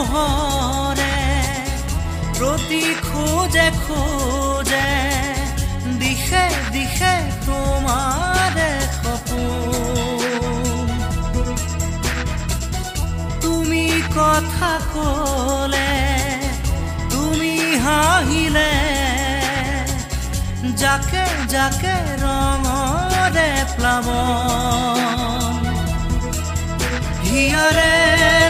পোহৰে প্ৰতি খোজে খোজে দিশে দিশে তোমাৰে সপোন তুমি কথা ক'লে তুমি হাঁহিলে যাকে যাকে ৰঙৰে প্লাৱন হিয়াৰে